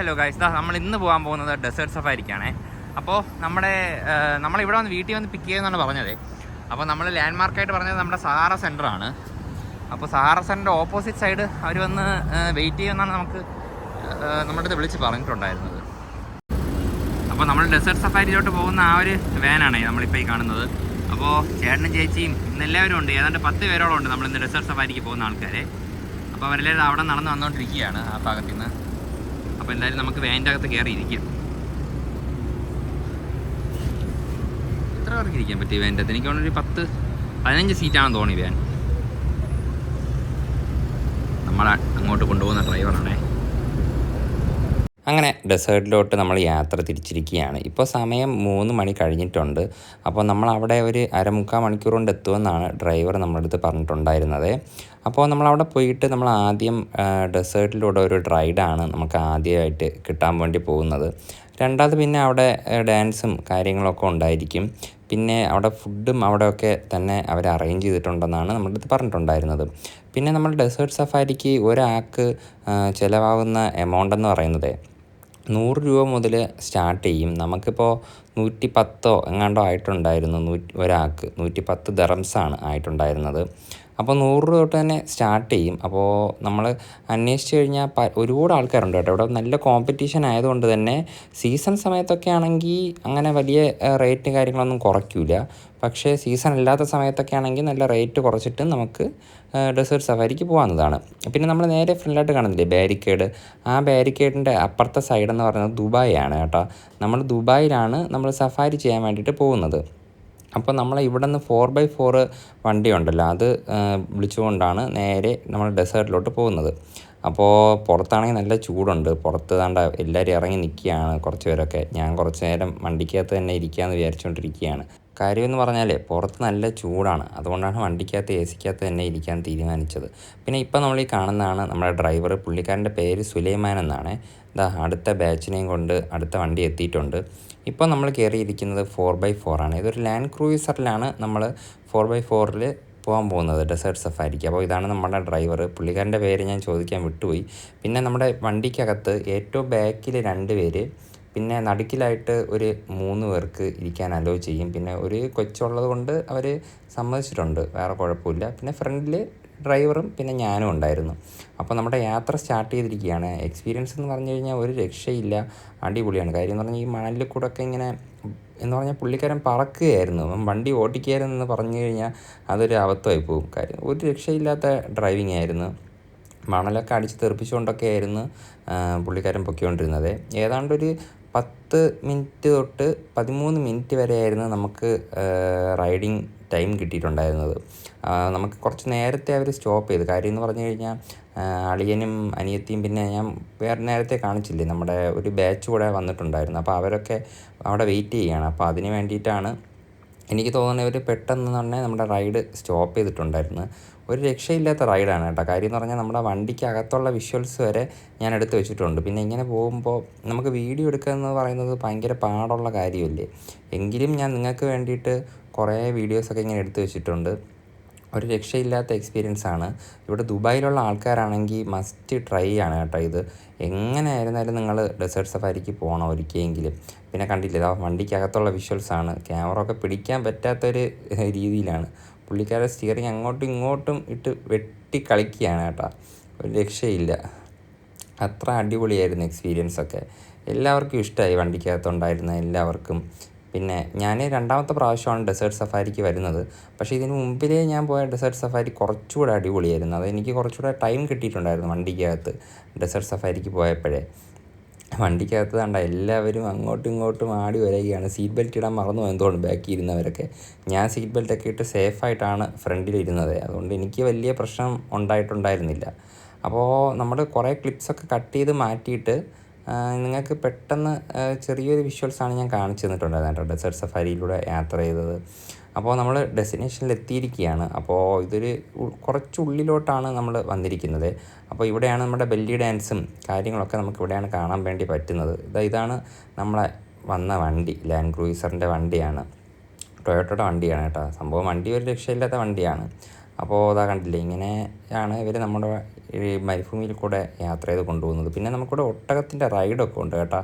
Hello guys, നമ്മൾ ഇന്ന് പോകാൻ പോകുന്നത് ഡെസേർട്ട് സഫാരിക്കാണേ. അപ്പോൾ നമ്മളിവിടെ വന്ന് വീട്ടിൽ വന്ന് പിക്ക് ചെയ്യുമെന്നാണ് പറഞ്ഞത്. അപ്പോൾ നമ്മൾ ലാൻഡ് മാർക്കായിട്ട് പറഞ്ഞത് നമ്മുടെ സഹാറ സെൻറ്ററാണ്. അപ്പോൾ സഹാറ സെൻറ്റർ ഓപ്പോസിറ്റ് സൈഡ് അവർ വന്ന് വെയിറ്റ് ചെയ്യുമെന്നാണ് നമ്മുടെ അടുത്ത് വിളിച്ച് പറഞ്ഞിട്ടുണ്ടായിരുന്നത്. അപ്പോൾ നമ്മൾ ഡെസേർട്ട് സഫാരിയിലോട്ട് പോകുന്ന ആ ഒരു വാനാണ് നമ്മളിപ്പോൾ ഈ കാണുന്നത്. അപ്പോൾ ചേട്ടനും ചേച്ചിയും ഇന്നെല്ലാവരും ഉണ്ട്, ഏതാണ്ട് 10 പേരോളം ഉണ്ട് നമ്മളിന്ന് ഡെസേർട്ട് സഫാരിക്ക് പോകുന്ന ആൾക്കാരെ. അപ്പോൾ അവരെല്ലാവരും അവിടെ നടന്ന് വന്നുകൊണ്ടിരിക്കുകയാണ് ആ ഭാഗത്തു നിന്ന്. അപ്പോൾ എന്തായാലും നമുക്ക് വാനിൻ്റെ അകത്ത് കയറിയിരിക്കാം. എത്ര പേർക്ക് ഇരിക്കാൻ പറ്റി വാനിൻ്റെ അകത്ത്? എനിക്ക് തോന്നുന്നു ഒരു 10-15 സീറ്റാണെന്ന് തോന്നി വാൻ. നമ്മളെ അങ്ങോട്ട് കൊണ്ടുപോകുന്ന ഡ്രൈവറാണേ. അങ്ങനെ ഡെസേർട്ടിലോട്ട് നമ്മൾ യാത്ര തിരിച്ചിരിക്കുകയാണ്. ഇപ്പോൾ സമയം 3 മണി കഴിഞ്ഞിട്ടുണ്ട്. അപ്പോൾ നമ്മൾ അവിടെ ഒരു 1/4 മണിക്കൂർ കൊണ്ട് എത്തുമെന്നാണ് ഡ്രൈവർ നമ്മുടെ അടുത്ത് പറഞ്ഞിട്ടുണ്ടായിരുന്നത്. അപ്പോൾ നമ്മളവിടെ പോയിട്ട് നമ്മൾ ആദ്യം ഡെസേർട്ടിലൂടെ ഒരു റൈഡാണ് നമുക്ക് ആദ്യമായിട്ട് കിട്ടാൻ വേണ്ടി പോകുന്നത്. രണ്ടാമത് പിന്നെ അവിടെ ഡാൻസും കാര്യങ്ങളൊക്കെ ഉണ്ടായിരിക്കും. പിന്നെ അവിടെ ഫുഡും അവിടെയൊക്കെ തന്നെ അവർ അറേഞ്ച് ചെയ്തിട്ടുണ്ടെന്നാണ് നമ്മുടെ അടുത്ത് പറഞ്ഞിട്ടുണ്ടായിരുന്നത്. പിന്നെ നമ്മൾ ഡെസേർട്ട് സഫാരിക്ക് ഒരാൾക്ക് ചിലവാകുന്ന എമൗണ്ട് എന്ന് പറയുന്നത് 100 രൂപ മുതൽ സ്റ്റാർട്ട് ചെയ്യും. നമുക്കിപ്പോൾ 110 എങ്ങാണ്ടോ ആയിട്ടുണ്ടായിരുന്നു. ഒരാൾക്ക് 110 ദറംസാണ് ആയിട്ടുണ്ടായിരുന്നത്. അപ്പോൾ 100 രൂപ തൊട്ട് തന്നെ സ്റ്റാർട്ട് ചെയ്യും. അപ്പോൾ നമ്മൾ അന്വേഷിച്ച് കഴിഞ്ഞാൽ ഒരുപാട് ആൾക്കാരുണ്ട് കേട്ടോ. ഇവിടെ നല്ല കോമ്പറ്റീഷൻ ആയതുകൊണ്ട് തന്നെ സീസൺ സമയത്തൊക്കെ ആണെങ്കിൽ അങ്ങനെ വലിയ റേറ്റ് കാര്യങ്ങളൊന്നും കുറയ്ക്കില്ല. പക്ഷേ സീസൺ അല്ലാത്ത സമയത്തൊക്കെ ആണെങ്കിൽ നല്ല റേറ്റ് കുറച്ചിട്ട് നമുക്ക് ഡെസേർട്ട് സഫാരിക്ക് പോകാവുന്നതാണ്. പിന്നെ നമ്മൾ നേരെ ഫ്രണ്ടിലായിട്ട് കാണുന്നില്ലേ ബാരിക്കേഡ്, ആ ബാരിക്കേഡിൻ്റെ അപ്പുറത്തെ സൈഡെന്ന് പറയുന്നത് ദുബായ് ആണ് കേട്ടോ. നമ്മൾ ദുബായിലാണ് നമ്മൾ സഫാരി ചെയ്യാൻ വേണ്ടിയിട്ട് പോകുന്നത്. അപ്പോൾ നമ്മൾ ഇവിടെ നിന്ന് 4x4 വണ്ടി ഉണ്ടല്ലോ, അത് വിളിച്ചുകൊണ്ടാണ് നേരെ നമ്മൾ ഡെസേർട്ടിലോട്ട് പോകുന്നത്. അപ്പോൾ പുറത്താണെങ്കിൽ നല്ല ചൂടുണ്ട്. പുറത്ത് താണ്ട എല്ലാവരും ഇറങ്ങി നിൽക്കുകയാണ്. കുറച്ച് പേരൊക്കെ. ഞാൻ കുറച്ച് നേരം വണ്ടിക്കകത്ത് തന്നെ ഇരിക്കാമെന്ന് വിചാരിച്ചുകൊണ്ടിരിക്കുകയാണ്. കാര്യമെന്ന് പറഞ്ഞാൽ പുറത്ത് നല്ല ചൂടാണ്. അതുകൊണ്ടാണ് വണ്ടിക്കകത്ത് സിക്കകത്ത് തന്നെ ഇരിക്കാൻ തീരുമാനിച്ചത്. പിന്നെ ഇപ്പോൾ നമ്മൾ ഈ കാണുന്നതാണ് നമ്മുടെ ഡ്രൈവർ. പുള്ളിക്കാരൻ്റെ പേര് സുലൈമാൻ എന്നാണ്. അടുത്ത ബാച്ചിനെയും കൊണ്ട് അടുത്ത വണ്ടി എത്തിയിട്ടുണ്ട്. ഇപ്പോൾ നമ്മൾ കയറിയിരിക്കുന്നത് 4x4 ആണ്. ഇതൊരു ലാൻഡ് ക്രൂയിസറിലാണ് നമ്മൾ 4x4 പോകാൻ പോകുന്നത് ഡെസേർട്ട് സഫാരിക്ക്. അപ്പോൾ ഇതാണ് നമ്മുടെ ഡ്രൈവർ. പുള്ളിക്കാരൻ്റെ പേര് ഞാൻ ചോദിക്കാൻ വിട്ടുപോയി. പിന്നെ നമ്മുടെ വണ്ടിക്കകത്ത് ഏറ്റവും ബാക്കിൽ 2 പേര്, പിന്നെ നടുക്കിലായിട്ട് ഒരു 3 പേർക്ക് ഇരിക്കാൻ അലോ ചെയ്യും. പിന്നെ ഒരു കൊച്ചുള്ളത് കൊണ്ട് അവർ സമ്മതിച്ചിട്ടുണ്ട്, വേറെ കുഴപ്പമില്ല. പിന്നെ ഫ്രണ്ടിൽ ഡ്രൈവറും പിന്നെ ഞാനും ഉണ്ടായിരുന്നു. അപ്പോൾ നമ്മുടെ യാത്ര സ്റ്റാർട്ട് ചെയ്തിരിക്കുകയാണ്. എക്സ്പീരിയൻസ് എന്ന് പറഞ്ഞു കഴിഞ്ഞാൽ ഒരു രക്ഷയില്ല, അടിപൊളിയാണ്. കാര്യം എന്ന് പറഞ്ഞാൽ ഈ മണലിൽ കൂടെ ഒക്കെ ഇങ്ങനെ എന്ന് പറഞ്ഞാൽ പുള്ളിക്കാരൻ പറക്കുകയായിരുന്നു. വണ്ടി ഓടിക്കുകയായിരുന്നു പറഞ്ഞു കഴിഞ്ഞാൽ അതൊരു അബദ്ധമായി പോകും. കാര്യം ഒരു രക്ഷയില്ലാത്ത ഡ്രൈവിംഗ് ആയിരുന്നു. മണലൊക്കെ അടിച്ച് തെറിപ്പിച്ചുകൊണ്ടൊക്കെ ആയിരുന്നു പുള്ളിക്കാരൻ പൊക്കിക്കൊണ്ടിരുന്നത്. ഏതാണ്ടൊരു 10 മിനിറ്റ് തൊട്ട് 13 മിനിറ്റ് വരെയായിരുന്നു നമുക്ക് റൈഡിങ് ടൈം കിട്ടിയിട്ടുണ്ടായിരുന്നത്. നമുക്ക് കുറച്ച് നേരത്തെ അവർ സ്റ്റോപ്പ് ചെയ്തു. കാര്യം എന്ന് പറഞ്ഞു കഴിഞ്ഞാൽ അളിയനും അനിയത്തിയും പിന്നെ ഞാൻ വേറെ നേരത്തെ കാണിച്ചില്ലേ, നമ്മുടെ ഒരു ബാച്ച് കൂടെ വന്നിട്ടുണ്ടായിരുന്നു. അപ്പോൾ അവരൊക്കെ അവിടെ വെയിറ്റ് ചെയ്യുകയാണ്. അപ്പോൾ അതിന് വേണ്ടിയിട്ടാണ് എനിക്ക് തോന്നുന്നത് ഇവർ പെട്ടെന്ന് തന്നെ നമ്മുടെ റൈഡ് സ്റ്റോപ്പ് ചെയ്തിട്ടുണ്ടായിരുന്നു. ഒരു രക്ഷയില്ലാത്ത റൈഡാണ് കേട്ടോ. കാര്യം എന്ന് പറഞ്ഞാൽ നമ്മുടെ വണ്ടിക്ക് അകത്തുള്ള വിഷ്വൽസ് വരെ ഞാൻ എടുത്ത് വെച്ചിട്ടുണ്ട്. പിന്നെ ഇങ്ങനെ പോകുമ്പോൾ നമുക്ക് വീഡിയോ എടുക്കുക എന്ന് പറയുന്നത് ഭയങ്കര പാടുള്ള കാര്യമല്ലേ. എങ്കിലും ഞാൻ നിങ്ങൾക്ക് വേണ്ടിയിട്ട് കുറേ വീഡിയോസൊക്കെ ഇങ്ങനെ എടുത്ത് വെച്ചിട്ടുണ്ട്. ഒരു രക്ഷയില്ലാത്ത എക്സ്പീരിയൻസ് ആണ്. ഇവിടെ ദുബായിലുള്ള ആൾക്കാരാണെങ്കിൽ മസ്റ്റ് ട്രൈ ആണ് കേട്ടോ ഇത്. എങ്ങനെ ആയിരുന്നാലും നിങ്ങൾ ഡെസേർട്ട് സഫാരിക്ക് പോകണം ഒരിക്കലെങ്കിലും. പിന്നെ കണ്ടില്ലേ, വണ്ടിക്കകത്തുള്ള വിഷ്വൽസാണ്. ക്യാമറ ഒക്കെ പിടിക്കാൻ പറ്റാത്തൊരു രീതിയിലാണ്. പുള്ളിക്കാരെ സ്റ്റിയറിങ് അങ്ങോട്ടും ഇങ്ങോട്ടും ഇട്ട് വെട്ടി കളിക്കുകയാണ് കേട്ടോ. ഒരു രക്ഷയില്ല. അത്ര അടിപൊളിയായിരുന്നു എക്സ്പീരിയൻസൊക്കെ. എല്ലാവർക്കും ഇഷ്ടമായി വണ്ടിക്കകത്തുണ്ടായിരുന്ന എല്ലാവർക്കും. പിന്നെ ഞാൻ 2ാമത്തെ പ്രാവശ്യമാണ് ഡെസേർട്ട് സഫാരിക്ക് വരുന്നത്. പക്ഷേ ഇതിന് മുമ്പിലേ ഞാൻ പോയ ഡെസേർട്ട് സഫാരി കുറച്ചുകൂടെ അടിപൊളിയായിരുന്നു. അതെനിക്ക് കുറച്ചുകൂടെ ടൈം കിട്ടിയിട്ടുണ്ടായിരുന്നു വണ്ടിക്കകത്ത് ഡെസേർട്ട് സഫാരിക്ക് പോയപ്പോഴേ. വണ്ടിക്കകത്ത് കണ്ട എല്ലാവരും അങ്ങോട്ടും ഇങ്ങോട്ടും ആടി വരികയാണ്. സീറ്റ് ബെൽറ്റ് ഇടാൻ മറന്നു പോയെന്ന് തോന്നുന്നു ബാക്കി ഇരുന്നവരൊക്കെ. ഞാൻ സീറ്റ് ബെൽറ്റൊക്കെ ഇട്ട് സേഫായിട്ടാണ് ഫ്രണ്ടിലിരുന്നത്. അതുകൊണ്ട് എനിക്ക് വലിയ പ്രശ്നം ഉണ്ടായിട്ടുണ്ടായിരുന്നില്ല. അപ്പോൾ നമ്മൾ കുറേ ക്ലിപ്സൊക്കെ കട്ട് ചെയ്ത് മാറ്റിയിട്ട് നിങ്ങൾക്ക് പെട്ടെന്ന് ചെറിയൊരു വിഷ്വൽസാണ് ഞാൻ കാണിച്ചു തന്നിട്ടുണ്ടായിരുന്നത് കേട്ടോ, ഡെസേർട്ട് സഫാരിയിലൂടെ യാത്ര ചെയ്തത്. അപ്പോൾ നമ്മൾ ഡെസ്റ്റിനേഷനിൽ എത്തിയിരിക്കുകയാണ്. അപ്പോൾ ഇതൊരു കുറച്ചുള്ളിലോട്ടാണ് നമ്മൾ വന്നിരിക്കുന്നത്. അപ്പോൾ ഇവിടെയാണ് നമ്മുടെ ബെല്ലി ഡാൻസും കാര്യങ്ങളൊക്കെ നമുക്ക് ഇവിടെയാണ് കാണാൻ വേണ്ടി പറ്റുന്നത്. ഇതാണ് നമ്മളെ വന്ന വണ്ടി, ലാൻഡ് ക്രൂയിസറിൻ്റെ വണ്ടിയാണ്, ടൊയോട്ടയുടെ വണ്ടിയാണ് കേട്ടോ. സംഭവം വണ്ടി ഒരു രക്ഷയില്ലാത്ത വണ്ടിയാണ്. അപ്പോൾ അതാ കണ്ടില്ലേ, ഇങ്ങനെയാണ് ഇവർ നമ്മുടെ ഈ മരുഭൂമിയിൽ കൂടെ യാത്ര ചെയ്ത് കൊണ്ടുപോകുന്നത്. പിന്നെ നമുക്കിവിടെ ഒട്ടകത്തിൻ്റെ റൈഡൊക്കെ ഉണ്ട് കേട്ടോ.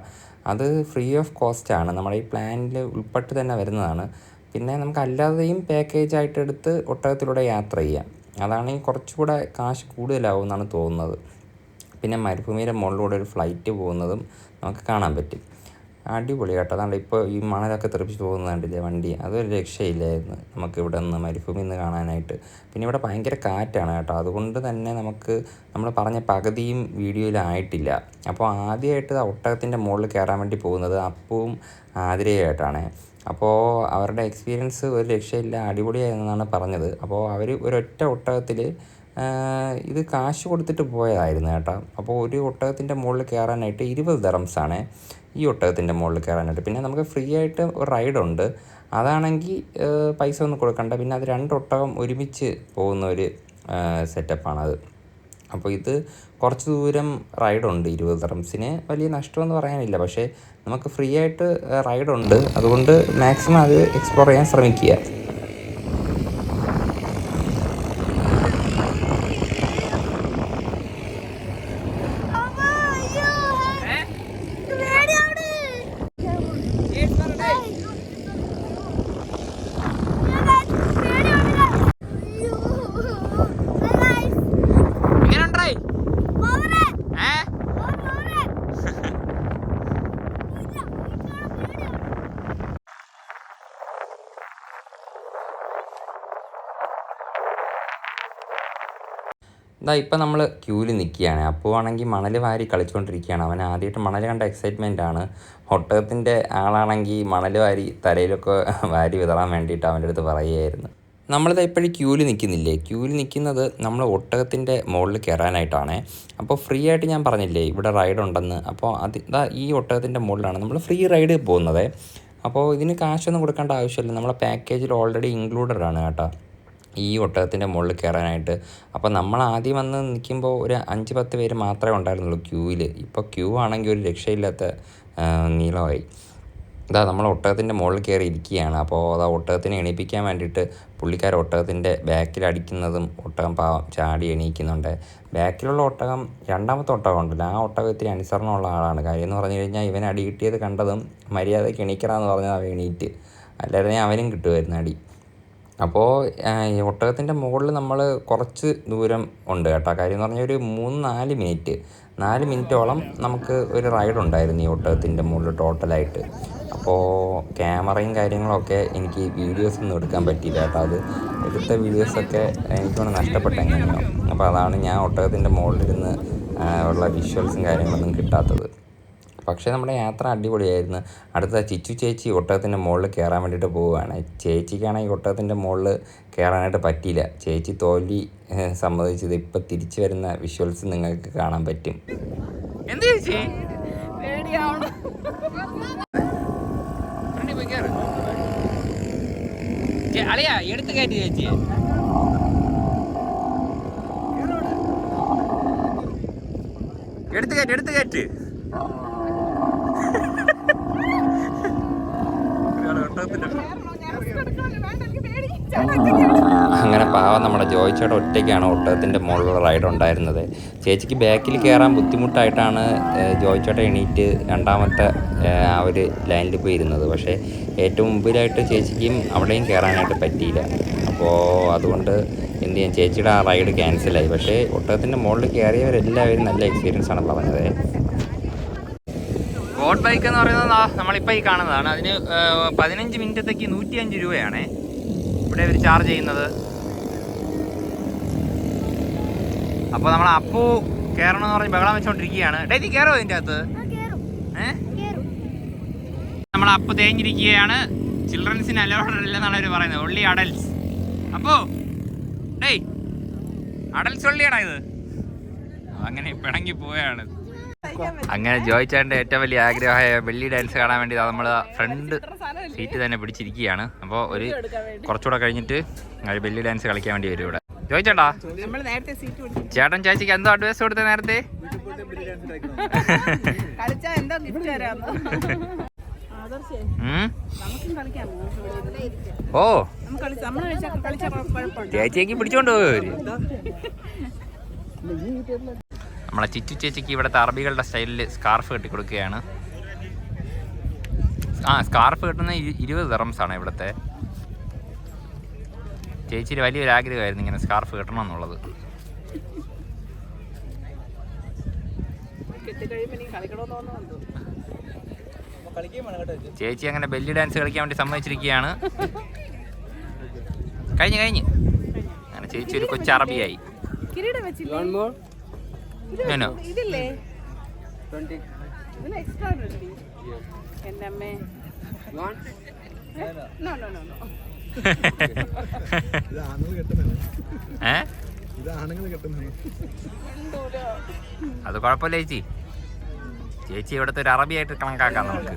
അത് ഫ്രീ ഓഫ് കോസ്റ്റാണ്, നമ്മുടെ ഈ പ്ലാനിൽ ഉൾപ്പെട്ട് തന്നെ വരുന്നതാണ്. പിന്നെ നമുക്ക് അല്ലാതെയും പാക്കേജായിട്ട് എടുത്ത് ഒട്ടകത്തിലൂടെ യാത്ര ചെയ്യാം. അതാണെങ്കിൽ കുറച്ചുകൂടെ കാശ് കൂടുതലാവും എന്നാണ് തോന്നുന്നത്. പിന്നെ മരുഭൂമിയുടെ മുകളിലൂടെ ഒരു ഫ്ലൈറ്റ് പോകുന്നതും നമുക്ക് കാണാൻ പറ്റും. അടിപൊളി കേട്ടോ. അതാണ്ട് ഇപ്പോൾ ഈ മണലൊക്കെ തെറിപ്പിച്ച് പോകുന്നത് കണ്ടില്ലേ വണ്ടി, അതൊരു രക്ഷയില്ലായിരുന്നു നമുക്ക് ഇവിടെ നിന്ന് മരുഭൂമിയിൽ നിന്ന് കാണാനായിട്ട്. പിന്നെ ഇവിടെ ഭയങ്കര കാറ്റാണ് കേട്ടോ, അതുകൊണ്ട് തന്നെ നമുക്ക് നമ്മൾ പറഞ്ഞ പകുതിയും വീഡിയോയിലായിട്ടില്ല. അപ്പോൾ ആദ്യമായിട്ട് ഒട്ടകത്തിൻ്റെ മുകളിൽ കയറാൻ വേണ്ടി പോകുന്നത് അപ്പുവും ആതിരയുമായിട്ടാണ്. അപ്പോൾ അവരുടെ എക്സ്പീരിയൻസ് ഒരു രക്ഷയില്ല, അടിപൊളിയായിരുന്നാണ് പറഞ്ഞത്. അപ്പോൾ അവർ ഒരൊറ്റ ഒട്ടകത്തിൽ ഇത് കാശ് കൊടുത്തിട്ട് പോയതായിരുന്നു കേട്ടോ. അപ്പോൾ ഒരു ഒട്ടകത്തിൻ്റെ മുകളിൽ കയറാനായിട്ട് 20 ദിറംസാണ് ഈ ഒട്ടകത്തിൻ്റെ മുകളിൽ കയറാനായിട്ട്. പിന്നെ നമുക്ക് ഫ്രീ ആയിട്ട് ഒരു റൈഡുണ്ട്, അതാണെങ്കിൽ പൈസ ഒന്നും കൊടുക്കണ്ട. പിന്നെ അത് 2 ഒട്ടകം ഒരുമിച്ച് പോകുന്ന ഒരു സെറ്റപ്പാണത്. അപ്പോൾ ഇത് കുറച്ച് ദൂരം റൈഡുണ്ട് 20 ദിറംസിന്. വലിയ നഷ്ടമെന്ന് പറയാനില്ല, പക്ഷേ നമുക്ക് ഫ്രീ ആയിട്ട് റൈഡുണ്ട്, അതുകൊണ്ട് മാക്സിമം അത് എക്സ്പ്ലോർ ചെയ്യാൻ ശ്രമിക്കുക. ഇപ്പം നമ്മൾ ക്യൂവിൽ നിൽക്കുകയാണ്. അപ്പോൾ ആണെങ്കിൽ മണൽ വാരി കളിച്ചുകൊണ്ടിരിക്കുകയാണ്. അവൻ ആദ്യമായിട്ട് മണൽ കണ്ട എക്സൈറ്റ്മെൻറ്റാണ്. ഒട്ടകത്തിൻ്റെ ആളാണെങ്കിൽ മണൽ വാരി തലയിലൊക്കെ വാരി വിതറാൻ വേണ്ടിയിട്ട് അവൻ്റെ അടുത്ത് പറയുകയായിരുന്നു. നമ്മളിത് ഇപ്പോഴും ക്യൂവിൽ നിൽക്കുന്നില്ലേ, ക്യൂവിൽ നിൽക്കുന്നത് നമ്മൾ ഒട്ടകത്തിൻ്റെ മുകളിൽ കയറാനായിട്ടാണ്. അപ്പോൾ ഫ്രീ ആയിട്ട് ഞാൻ പറഞ്ഞില്ലേ ഇവിടെ റൈഡ് ഉണ്ടെന്ന്. അപ്പോൾ ഈ ഒട്ടകത്തിൻ്റെ മുകളിലാണ് നമ്മൾ ഫ്രീ റൈഡ് പോകുന്നത്. അപ്പോൾ ഇതിന് കാശൊന്നും കൊടുക്കേണ്ട ആവശ്യമില്ല, നമ്മളെ പാക്കേജിൽ ഓൾറെഡി ഇൻക്ലൂഡഡ് ആണ് കേട്ടോ ഈ ഒട്ടകത്തിൻ്റെ മുകളിൽ കയറാനായിട്ട്. അപ്പോൾ നമ്മൾ ആദ്യം വന്ന് നിൽക്കുമ്പോൾ ഒരു 5-10 പേര് മാത്രമേ ഉണ്ടായിരുന്നുള്ളൂ ക്യൂവിൽ. ഇപ്പോൾ ക്യൂ ആണെങ്കിൽ ഒരു രക്ഷയില്ലാത്ത നീളമായി. നമ്മൾ ഒട്ടകത്തിൻ്റെ മുകളിൽ കയറി ഇരിക്കുകയാണ്. അപ്പോൾ ഒട്ടകത്തിനെ എണീപ്പിക്കാൻ വേണ്ടിയിട്ട് പുള്ളിക്കാർ ഒട്ടകത്തിൻ്റെ ബാക്കിൽ അടിക്കുന്നതും ഒട്ടകം പാവം ചാടി എണീക്കുന്നുണ്ട്. ബാക്കിലുള്ള ഒട്ടകം, രണ്ടാമത്തെ ഒട്ടകം ഉണ്ടല്ലോ, ആ ഒട്ടകം ഇത്തിരി അനുസരണമുള്ള ആളാണ്. കാര്യം എന്ന് പറഞ്ഞു കഴിഞ്ഞാൽ ഇവൻ അടി കിട്ടിയത് കണ്ടതും മര്യാദയ്ക്ക് എണീക്കണമെന്ന് പറഞ്ഞാൽ അവൻ എണീറ്റ്, അല്ലായിരുന്നെങ്കിൽ അവനും കിട്ടുമായിരുന്നു അടി. അപ്പോൾ ഈ ഒട്ടകത്തിൻ്റെ മുകളിൽ നമ്മൾ കുറച്ച് ദൂരം ഉണ്ട് കേട്ടോ. കാര്യം എന്ന് പറഞ്ഞാൽ ഒരു 4 മിനിറ്റോളം നമുക്ക് ഒരു റൈഡ് ഉണ്ടായിരുന്നു ഈ ഒട്ടകത്തിൻ്റെ മുകളിൽ ടോട്ടലായിട്ട്. അപ്പോൾ ക്യാമറയും കാര്യങ്ങളൊക്കെ എനിക്ക് വീഡിയോസൊന്നും എടുക്കാൻ പറ്റിയില്ല കേട്ടോ. അത് എടുത്ത വീഡിയോസൊക്കെ എനിക്കൊന്ന് നഷ്ടപ്പെട്ടെങ്ങനെയോ. അപ്പോൾ അതാണ് ഞാൻ ഒട്ടകത്തിൻ്റെ മുകളിലിരുന്ന് ഉള്ള വിഷ്വൽസും കാര്യങ്ങളൊന്നും കിട്ടാത്തത്. പക്ഷേ നമ്മുടെ യാത്ര അടിപൊളിയായിരുന്നു. അടുത്ത ചിച്ചു ചേച്ചി ഒട്ടകത്തിൻ്റെ മുകളിൽ കയറാൻ വേണ്ടിയിട്ട് പോവുകയാണ്. ചേച്ചിക്കാണെങ്കിൽ ഒട്ടകത്തിൻ്റെ മുകളിൽ കയറാനായിട്ട് പറ്റിയില്ല. ചേച്ചി തോൽവി സമ്മതിച്ചത് ഇപ്പം തിരിച്ചു വരുന്ന വിഷ്വൽസ് നിങ്ങൾക്ക് കാണാൻ പറ്റും. എന്ത് ചേച്ചി അളിയാ എടുത്ത് കയറ്റി ചേച്ചി. എടുത്ത് കയറ്റ്. അങ്ങനെ പാവം നമ്മുടെ ജോയിച്ചേട്ടൻ ഒറ്റയ്ക്കാണ് ഒട്ടകത്തിൻ്റെ മുകളിലുള്ള റൈഡ് ഉണ്ടായിരുന്നത്. ചേച്ചിക്ക് ബാക്കിൽ കയറാൻ ബുദ്ധിമുട്ടായിട്ടാണ് ജോയിച്ചേട്ടൻ എണീറ്റ് രണ്ടാമത്തെ ആ ഒരു ലൈനിൽ പോയി ഇരുന്നത്. പക്ഷേ ഏറ്റവും മുമ്പിലായിട്ട് ചേച്ചിക്കും അവിടെയും കയറാനായിട്ട് പറ്റിയില്ല. അപ്പോൾ അതുകൊണ്ട് എന്ത് ചെയ്യാൻ, ചേച്ചിയുടെ ആ റൈഡ് ക്യാൻസലായി. പക്ഷേ ഒട്ടകത്തിൻ്റെ മുകളിൽ കയറിയവരെല്ലാവരും നല്ല എക്സ്പീരിയൻസ് ആണ് പറഞ്ഞത്. ബോട്ട് ബൈക്ക് എന്ന് പറയുന്നത് നമ്മളിപ്പോൾ ഈ കാണുന്നതാണ്. അതിന് 15 മിനിറ്റത്തേക്ക് 105 രൂപയാണ് ഇവിടെ ഇവർ ചാർജ് ചെയ്യുന്നത്. അപ്പോൾ നമ്മൾ അപ്പു കയറണമെന്ന് പറഞ്ഞ് ബഹളം വെച്ചോണ്ടിരിക്കുകയാണ്. ഡേറ്റി കയറോ ഇതിൻ്റെ അകത്ത്? നമ്മൾ അപ്പു തേഞ്ഞിരിക്കുകയാണ്. ചിൽഡ്രൻസിന് അലൗഡ് ഇല്ലെന്നാണ് അവർ പറയുന്നത്, ഒള്ളി അഡൽസ്. അപ്പോൾ ഡേയ് അഡൽസ് ഒള്ളിയാടാ ഇത്. അങ്ങനെ പിണങ്ങി പോവുകയാണ്. അങ്ങനെ ജോയിച്ചേട്ടൻ്റെ ഏറ്റവും വലിയ ആഗ്രഹമായ വെള്ളി ഡാൻസ് കാണാൻ വേണ്ടി നമ്മൾ ഫ്രണ്ട് സീറ്റ് തന്നെ പിടിച്ചിരിക്കുകയാണ്. അപ്പോൾ ഒരു കുറച്ചുകൂടെ കഴിഞ്ഞിട്ട് വെള്ളി ഡാൻസ് കളിക്കാൻ വേണ്ടി വരും ഇവിടെ. ജോയിച്ചേട്ടാ, ചേട്ടൻ ചേച്ചിക്ക് എന്തോ അഡ്വൈസ് കൊടുത്തേ നേരത്തെ? ഓ ചേച്ചിക്ക് പിടിച്ചോണ്ട് പോയവര്. നമ്മളെ ചിറ്റു ചേച്ചിക്ക് ഇവിടുത്തെ അറബികളുടെ സ്റ്റൈലിൽ സ്കാർഫ് കെട്ടി കൊടുക്കുകയാണ്. സ്കാർഫ് കെട്ടുന്ന 20 ദിർഹംസാണ് ഇവിടുത്തെ. ചേച്ചിയുടെ വലിയൊരു ആഗ്രഹമായിരുന്നു ഇങ്ങനെ സ്കാർഫ് കെട്ടണം എന്നുള്ളത്. ചേച്ചി അങ്ങനെ ബെല്ലി ഡാൻസ് കളിക്കാൻ വേണ്ടി സമ്മതിച്ചിരിക്കുകയാണ്. കഴിഞ്ഞ് അങ്ങനെ ചേച്ചി ഒരു കൊച്ചു അറബിയായി. അത് കുഴപ്പമില്ല ചേച്ചി. ചേച്ചി ഇവിടുത്തെ ഒരു അറബിയായിട്ട് കണക്കാക്കാം നമുക്ക്.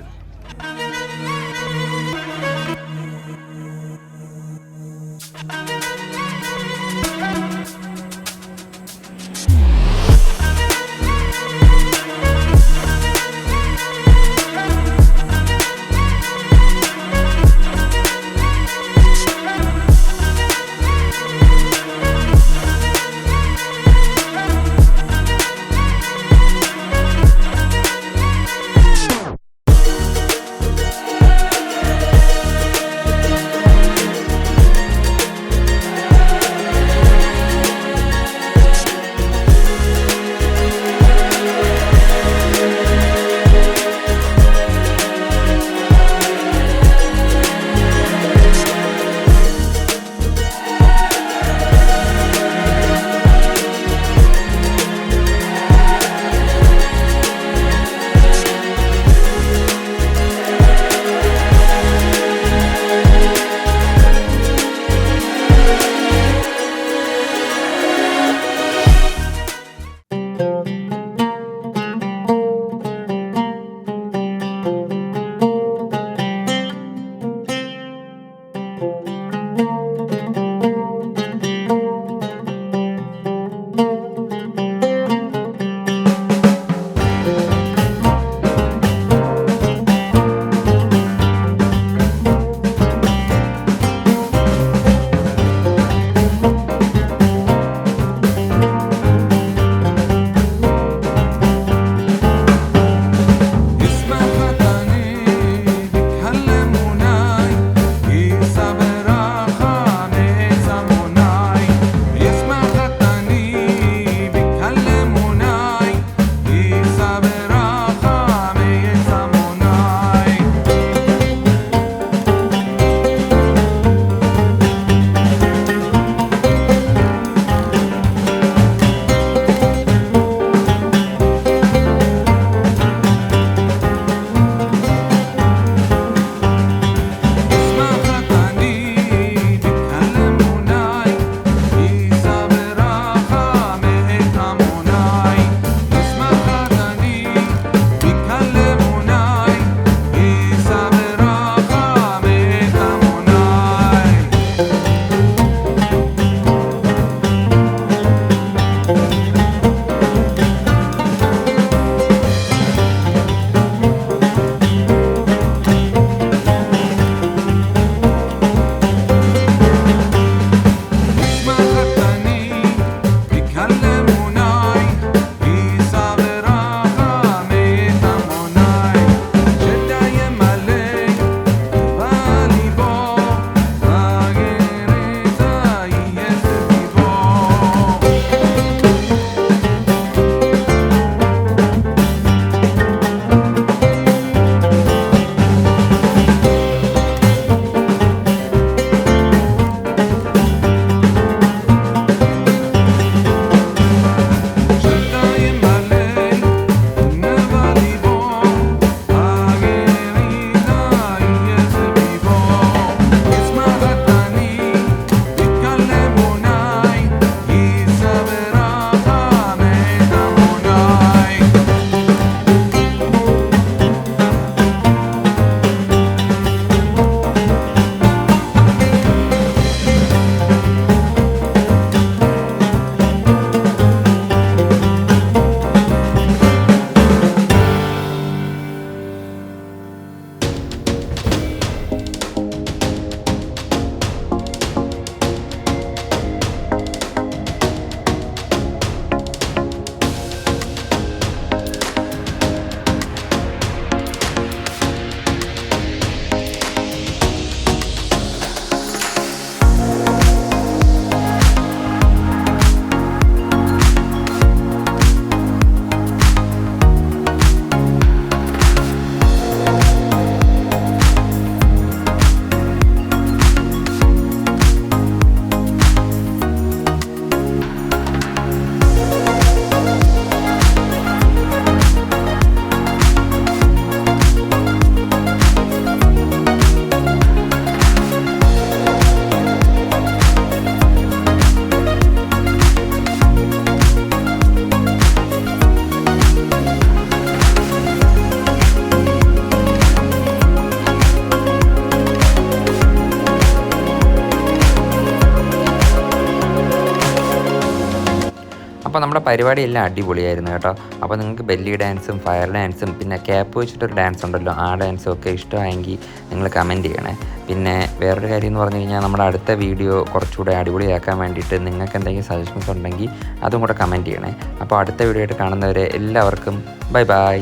അപ്പോൾ നമ്മുടെ പരിപാടിയെല്ലാം അടിപൊളിയായിരുന്നു കേട്ടോ. അപ്പോൾ നിങ്ങൾക്ക് ബെല്ലി ഡാൻസും ഫയർ ഡാൻസും പിന്നെ ക്യാപ്പ് വെച്ചിട്ടൊരു ഡാൻസ് ഉണ്ടല്ലോ, ആ ഡാൻസും ഒക്കെ ഇഷ്ടമായെങ്കിൽ നിങ്ങൾ കമൻറ്റ് ചെയ്യണേ. പിന്നെ വേറൊരു കാര്യം എന്ന് പറഞ്ഞു കഴിഞ്ഞാൽ നമ്മുടെ അടുത്ത വീഡിയോ കുറച്ചുകൂടെ അടിപൊളിയാക്കാൻ വേണ്ടിയിട്ട് നിങ്ങൾക്ക് എന്തെങ്കിലും സജഷൻസ് ഉണ്ടെങ്കിൽ അതും കൂടെ കമൻറ്റ് ചെയ്യണേ. അപ്പോൾ അടുത്ത വീഡിയോ ആയിട്ട് കാണുന്നവരെ എല്ലാവർക്കും ബൈ ബൈ.